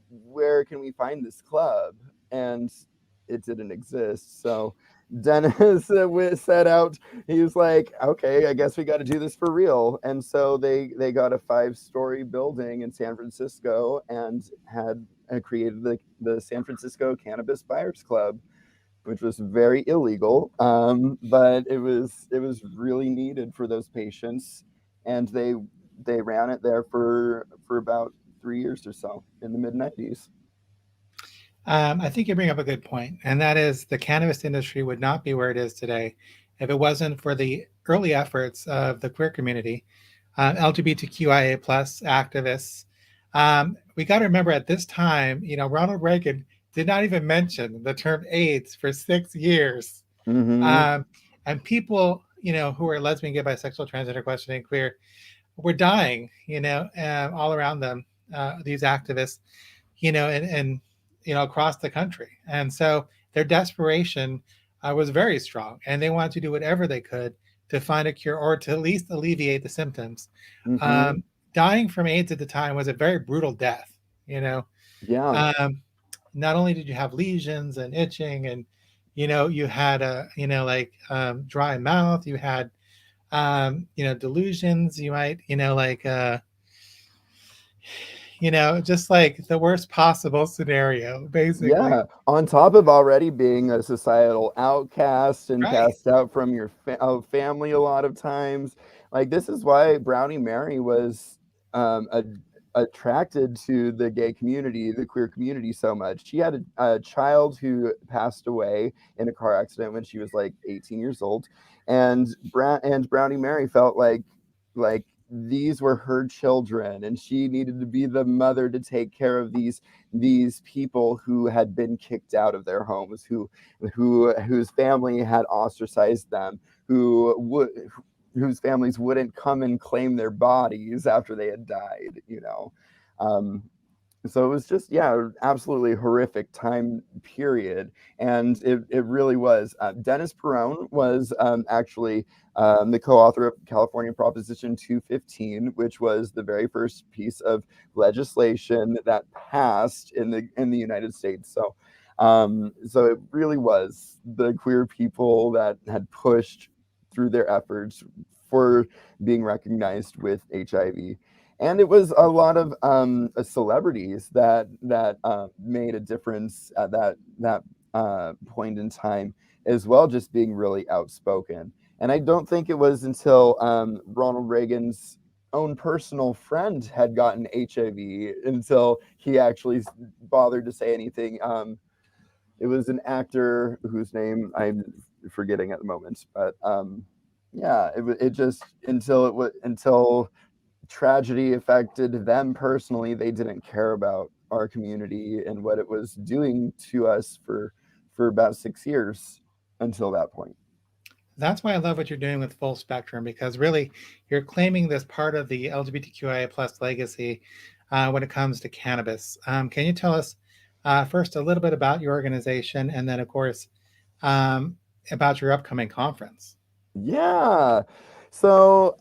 where can we find this club? And it didn't exist. So Dennis set out. He was like, okay, I guess we got to do this for real. And so they got a 5-story building in San Francisco and had created the San Francisco Cannabis Buyers Club, which was very illegal, but it was really needed for those patients, and they ran it there for about 3 years or so in the mid-90s. I think you bring up a good point, and that is the cannabis industry would not be where it is today if it wasn't for the early efforts of the queer community, LGBTQIA plus activists. We got to remember at this time, Ronald Reagan did not even mention the term AIDS for 6 years. Mm-hmm. And people, who are lesbian, gay, bisexual, transgender, questioning, queer, were dying, all around them, these activists, and across the country. And so their desperation was very strong, and they wanted to do whatever they could to find a cure or to at least alleviate the symptoms. Mm-hmm. Dying from AIDS at the time was a very brutal death, Yeah. Not only did you have lesions and itching, and you had dry mouth, you had delusions, you might just like the worst possible scenario, basically. Yeah, on top of already being a societal outcast and cast out from your family a lot of times. Like, this is why Brownie Mary was attracted to the gay community, the queer community so much. She had a child who passed away in a car accident when she was like 18 years old, and Brownie Mary felt like these were her children, and she needed to be the mother to take care of these people who had been kicked out of their homes, whose family had ostracized them, whose families wouldn't come and claim their bodies after they had died, you know. So it was just, yeah, absolutely horrific time period. And it really was. Dennis Perrone was actually the co-author of California Proposition 215, which was the very first piece of legislation that passed in the United States. So so it really was the queer people that had pushed through their efforts for being recognized with HIV. And it was a lot of celebrities that made a difference at that point in time as well, just being really outspoken. And I don't think it was until Ronald Reagan's own personal friend had gotten HIV until he actually bothered to say anything. It was an actor whose name I'm forgetting at the moment, but yeah, it just until tragedy affected them personally, they didn't care about our community and what it was doing to us for about 6 years until that point. That's why I love what you're doing with Full Spectrum, because really you're claiming this part of the LGBTQIA plus legacy when it comes to cannabis. Can you tell us first a little bit about your organization, and then of course about your upcoming conference? Yeah. So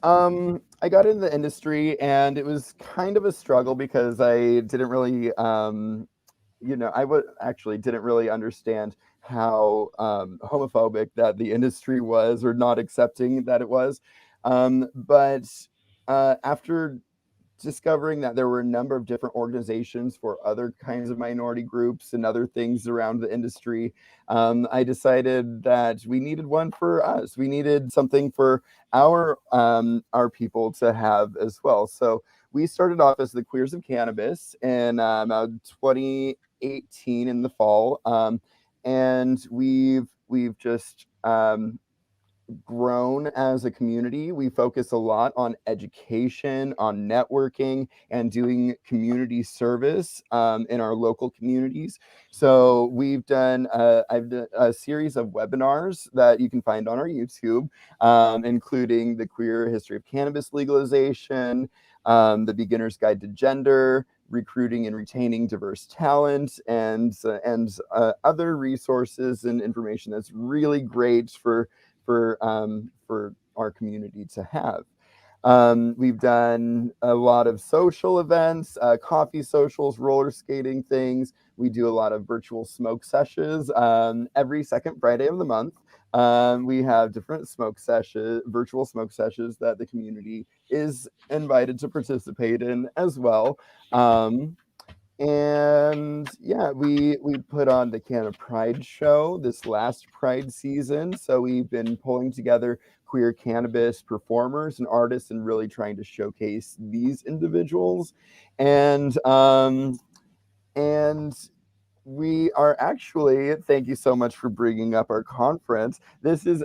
I got into the industry, and it was kind of a struggle because I didn't really, didn't really understand how homophobic that the industry was, or not accepting that it was. But after discovering that there were a number of different organizations for other kinds of minority groups and other things around the industry, I decided that we needed one for us. We needed something for our people to have as well. So we started off as the Queers of Cannabis in 2018 in the fall, and we've just grown as a community. We focus a lot on education, on networking, and doing community service in our local communities. So we've done I've done a series of webinars that you can find on our YouTube, including the Queer History of Cannabis Legalization, the Beginner's Guide to Gender, recruiting and retaining diverse talent, and other resources and information that's really great for our community to have. We've done a lot of social events, coffee socials, roller skating things. We do a lot of virtual smoke sessions every second Friday of the month. We have different virtual smoke sessions that the community is invited to participate in as well. And yeah, we put on the Canada Pride show this last Pride season. So we've been pulling together queer cannabis performers and artists and really trying to showcase these individuals. And we are actually, thank you so much for bringing up our conference. This is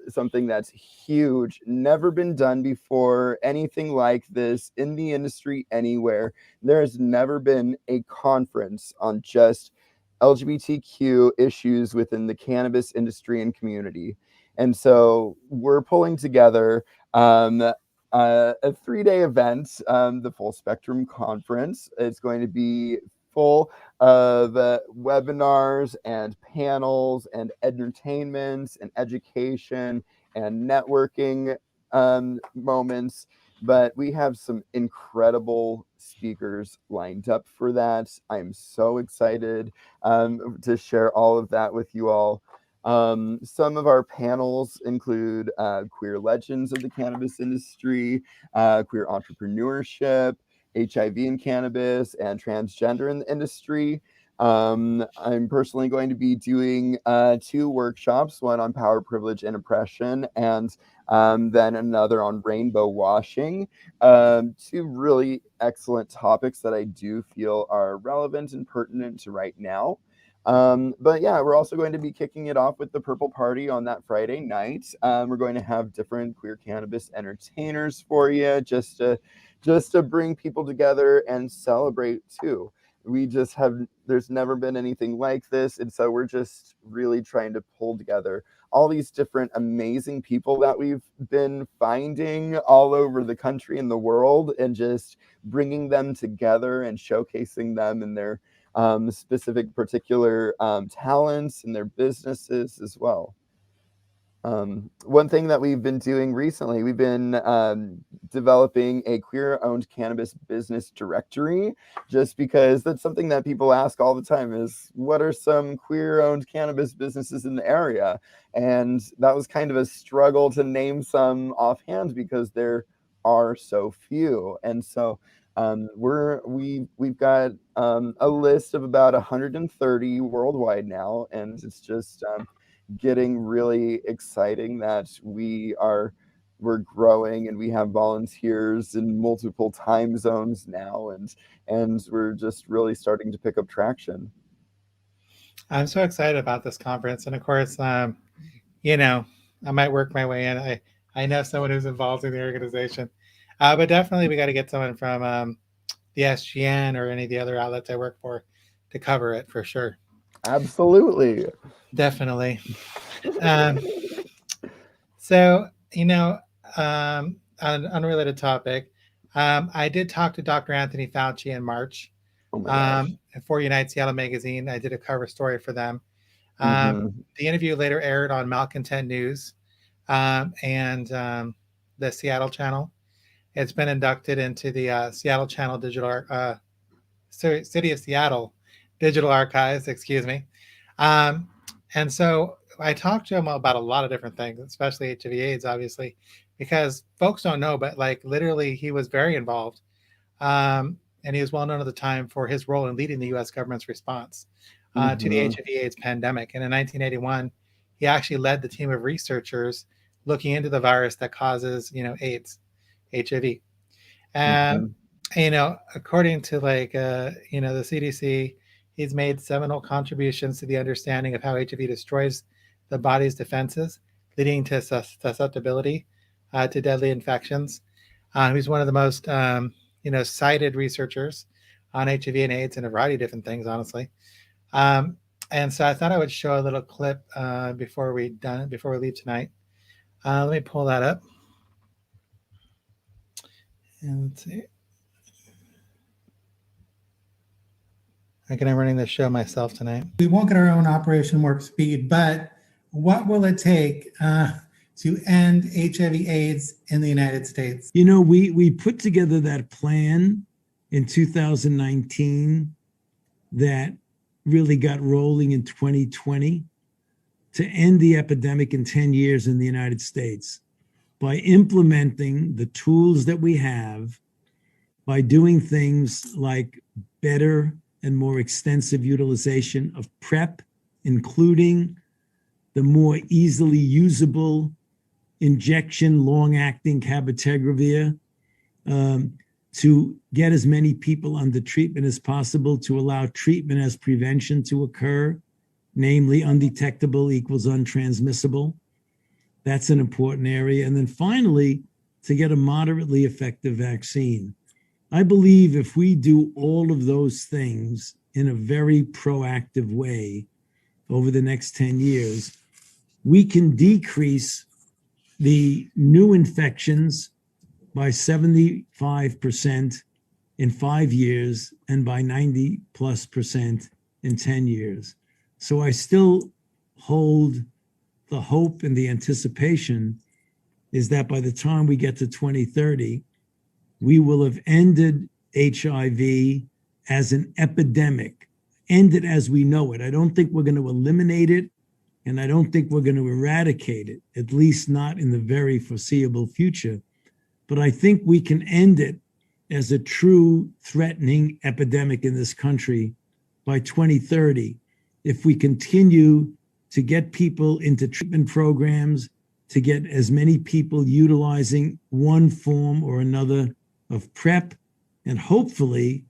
something that's huge, never been done before, anything like this in the industry anywhere. There has never been a conference on just LGBTQ issues within the cannabis industry and community. And so we're pulling together a 3-day event, the Full Spectrum Conference. It's going to be full of webinars and panels and entertainment and education and networking moments. But we have some incredible speakers lined up for that. I'm so excited to share all of that with you all. Some of our panels include queer legends of the cannabis industry, queer entrepreneurship, HIV and cannabis, and transgender in the industry. I'm personally going to be doing 2 workshops, one on power, privilege, and oppression, and then another on rainbow washing. Two really excellent topics that I do feel are relevant and pertinent to right now. But yeah, we're also going to be kicking it off with the Purple Party on that Friday night. We're going to have different queer cannabis entertainers for you, just to bring people together and celebrate too. There's never been anything like this, and so we're just really trying to pull together all these different amazing people that we've been finding all over the country and the world, and just bringing them together and showcasing them in their specific particular talents and their businesses as well. One thing that we've been doing recently, we've been developing a queer-owned cannabis business directory, just because that's something that people ask all the time is, what are some queer-owned cannabis businesses in the area? And that was kind of a struggle to name some offhand because there are so few. And so we've got a list of about 130 worldwide now, and it's just getting really exciting that we're growing and we have volunteers in multiple time zones now, and we're just really starting to pick up traction. I'm so excited about this conference, and of course, you know, I might work my way in. I know someone who's involved in the organization, but definitely we got to get someone from the SGN or any of the other outlets I work for to cover it for sure. Absolutely. Definitely. So, an unrelated topic. I did talk to Dr. Anthony Fauci in March for Unite Seattle magazine. I did a cover story for them. The interview later aired on Malcontent News and the Seattle channel. It's been inducted into the Seattle Channel City of Seattle Digital Archives, excuse me. And so I talked to him about a lot of different things, especially HIV/AIDS, obviously, because folks don't know, but like literally he was very involved. And he was well known at the time for his role in leading the U.S. government's response to the HIV/AIDS pandemic. And in 1981, he actually led the team of researchers looking into the virus that causes, AIDS, HIV. According to the CDC, he's made seminal contributions to the understanding of how HIV destroys the body's defenses, leading to susceptibility to deadly infections. He's one of the most, cited researchers on HIV and AIDS and a variety of different things, honestly. And so I thought I would show a little clip before we leave tonight. Let me pull that up. And let's see. Again, I'm running the show myself tonight. We won't get our own Operation Warp Speed, but what will it take to end HIV/AIDS in the United States? We put together that plan in 2019 that really got rolling in 2020 to end the epidemic in 10 years in the United States by implementing the tools that we have, by doing things like better and more extensive utilization of PrEP, including the more easily usable injection, long-acting cabotegravir, to get as many people under treatment as possible, to allow treatment as prevention to occur, namely undetectable equals untransmissible. That's an important area. And then finally, to get a moderately effective vaccine. I believe if we do all of those things in a very proactive way over the next 10 years, we can decrease the new infections by 75% in 5 years and by 90+% in 10 years. So I still hold the hope and the anticipation is that by the time we get to 2030, we will have ended HIV as an epidemic, ended as we know it. I don't think we're going to eliminate it, and I don't think we're going to eradicate it, at least not in the very foreseeable future. But I think we can end it as a true threatening epidemic in this country by 2030 if we continue to get people into treatment programs, to get as many people utilizing one form or another of PrEP, and hopefully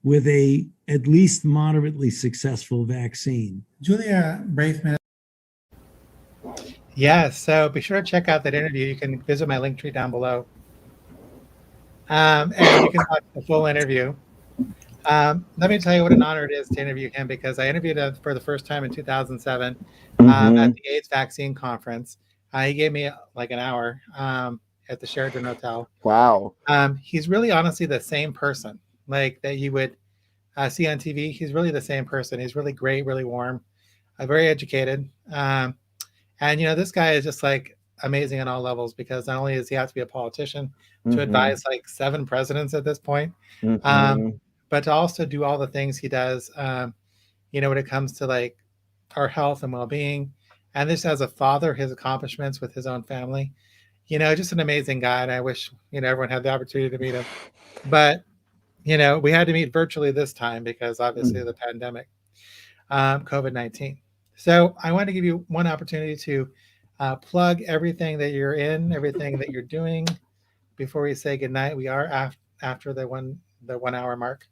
with a at least moderately successful vaccine. Julia Braithman. Yes, so be sure to check out that interview. You can visit my link tree down below. And you can watch the full interview. Let me tell you what an honor it is to interview him, because I interviewed him for the first time in 2007 at the AIDS vaccine conference. He gave me like an hour at the Sheraton Hotel. Wow. He's really honestly the same person like that you would see on TV. He's really the same person. He's really great, really warm, very educated. And, this guy is just like amazing on all levels, because not only does he have to be a politician to advise like 7 presidents at this point, but to also do all the things he does, when it comes to like our health and well-being. And this as a father, his accomplishments with his own family, just an amazing guy. And I wish, everyone had the opportunity to meet him. But, we had to meet virtually this time because obviously the pandemic, COVID-19. So I want to give you one opportunity to plug everything that you're in, everything that you're doing before we say goodnight. We are after the 1 hour mark.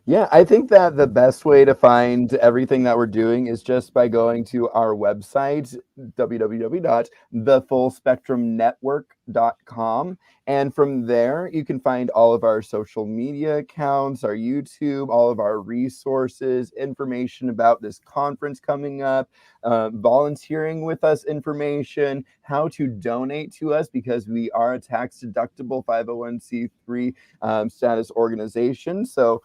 Yeah, I think that the best way to find everything that we're doing is just by going to our website, www.thefullspectrumnetwork.com. And from there, you can find all of our social media accounts, our YouTube, all of our resources, information about this conference coming up, volunteering with us information, how to donate to us, because we are a tax-deductible 501c3 status organization. So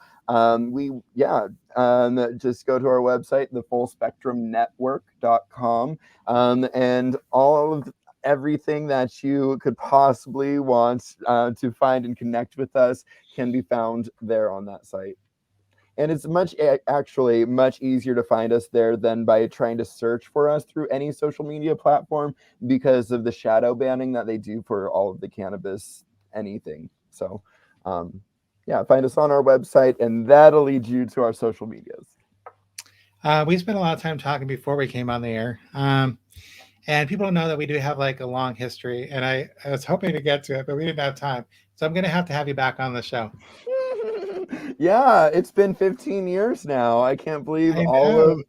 just go to our website, thefullspectrumnetwork.com, and all of everything that you could possibly want to find and connect with us can be found there on that site. And it's actually much easier to find us there than by trying to search for us through any social media platform, because of the shadow banning that they do for all of the cannabis anything. So find us on our website, and that'll lead you to our social medias. We spent a lot of time talking before we came on the air. And people don't know that we do have like a long history, and I was hoping to get to it, but we didn't have time. So I'm going to have you back on the show. Yeah, it's been 15 years now. I can't believe all of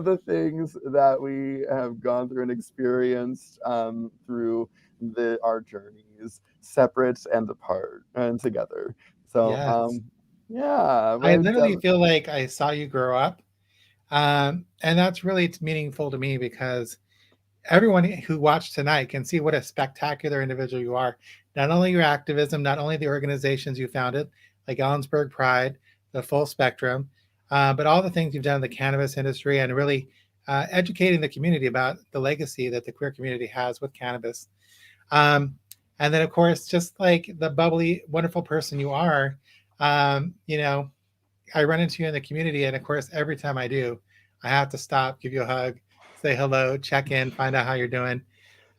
the things that we have gone through and experienced through our journeys, separate and apart and together. So I literally feel like I saw you grow up. And that's really meaningful to me, because everyone who watched tonight can see what a spectacular individual you are. Not only your activism, not only the organizations you founded, like Ellensburg Pride, the Full Spectrum, but all the things you've done in the cannabis industry, and really educating the community about the legacy that the queer community has with cannabis. And then, of course, just like the bubbly, wonderful person you are, I run into you in the community, and of course, every time I do, I have to stop, give you a hug, say hello, check in, find out how you're doing.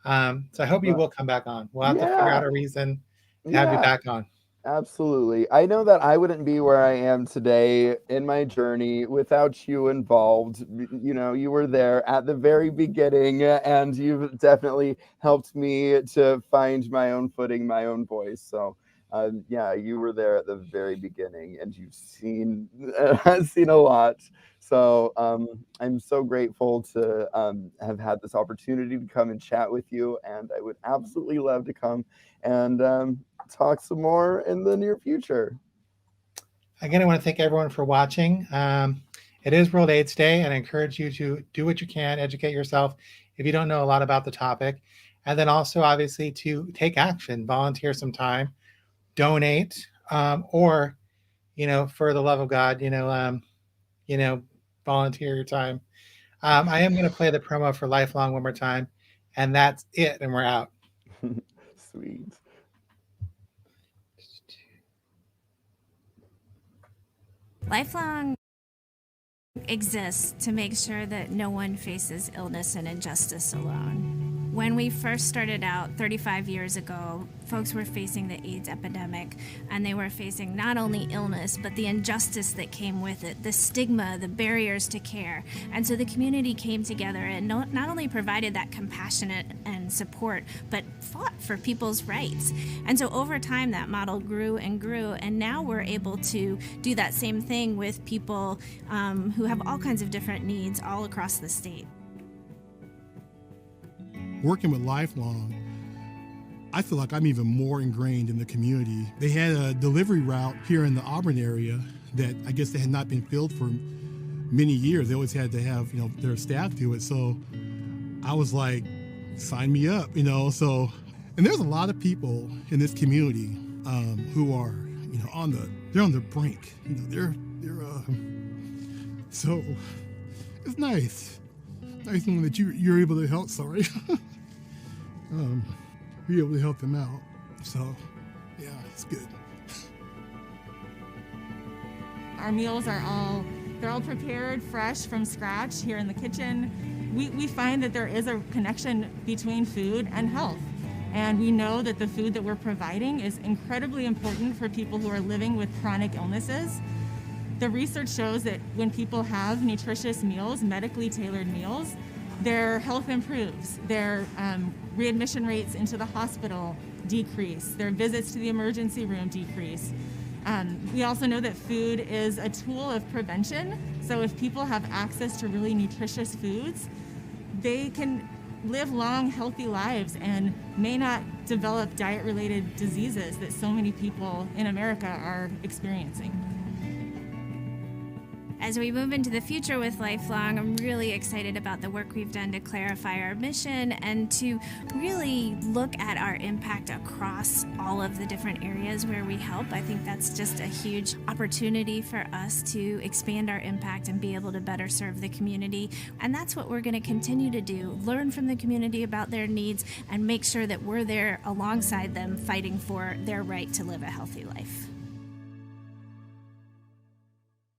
So I hope you will come back on. We'll have to figure out a reason to have you back on. Absolutely. I know that I wouldn't be where I am today in my journey without you involved. You were there at the very beginning, and you've definitely helped me to find my own footing, my own voice. So you were there at the very beginning, and you've seen a lot. So I'm so grateful to have had this opportunity to come and chat with you, and I would absolutely love to come and talk some more in the near future. Again, I want to thank everyone for watching. It is World AIDS Day, and I encourage you to do what you can, educate yourself if you don't know a lot about the topic, and then also obviously to take action, volunteer some time, donate, or for the love of God, volunteer your time. I am going to play the promo for Lifelong one more time, and that's it, and we're out. Sweet. Lifelong exists to make sure that no one faces illness and injustice alone. When we first started out 35 years ago, folks were facing the AIDS epidemic, and they were facing not only illness, but the injustice that came with it, the stigma, the barriers to care. And so the community came together and not only provided that compassionate and support, but fought for people's rights. And so over time, that model grew and grew, and now we're able to do that same thing with people who have all kinds of different needs all across the state. Working with Lifelong, I feel like I'm even more ingrained in the community. They had a delivery route here in the Auburn area that I guess they had not been filled for many years. They always had to have, their staff do it. So I was like, sign me up, So, and there's a lot of people in this community who are, they're on the brink. So it's nice knowing that you're able to help. Sorry. Be able to help them out. So, yeah, it's good. Our meals are they're all prepared fresh from scratch here in the kitchen. We find that there is a connection between food and health. And we know that the food that we're providing is incredibly important for people who are living with chronic illnesses. The research shows that when people have nutritious meals, medically tailored meals, their health improves, their readmission rates into the hospital decrease, their visits to the emergency room decrease. We also know that food is a tool of prevention. So if people have access to really nutritious foods, they can live long, healthy lives and may not develop diet-related diseases that so many people in America are experiencing. As we move into the future with Lifelong, I'm really excited about the work we've done to clarify our mission and to really look at our impact across all of the different areas where we help. I think that's just a huge opportunity for us to expand our impact and be able to better serve the community. And that's what we're going to continue to do, learn from the community about their needs and make sure that we're there alongside them fighting for their right to live a healthy life.